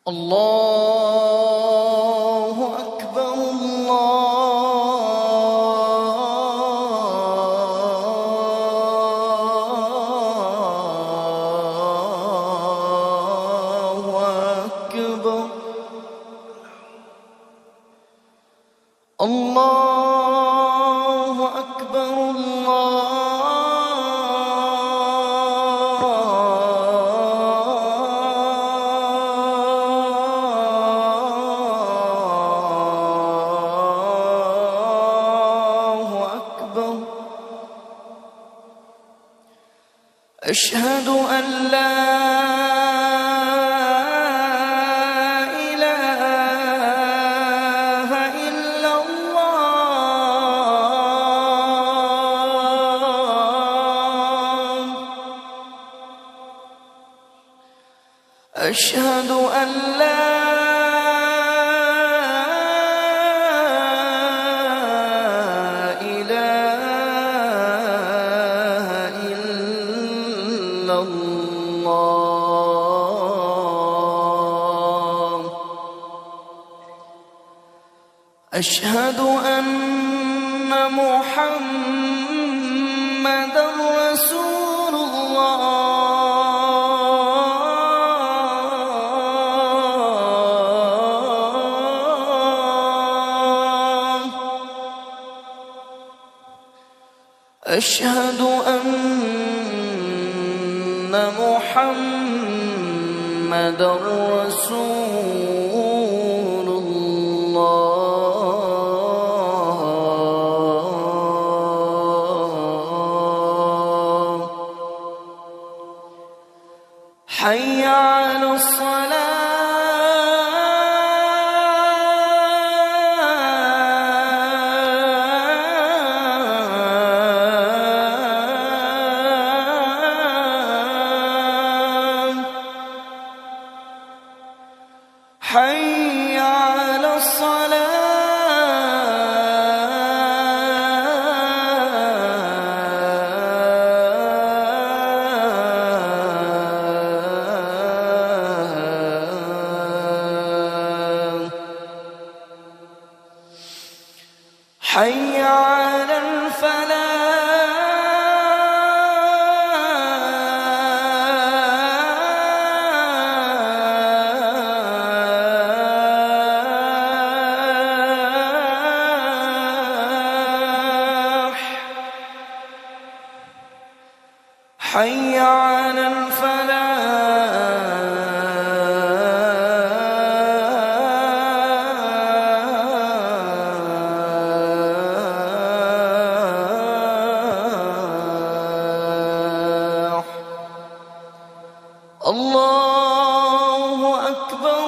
الله أكبر الله أكبر الله أكبر أشهد أن لا إله إلا الله أشهد أن لا أشهد أن محمدًا رسول الله أشهد أن محمدًا رسول الله حي على الصلاة حي على الصلاة حي على الفلاح حي على الفلاح الله أكبر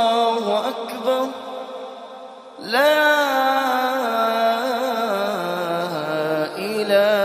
الله أكبر لا إله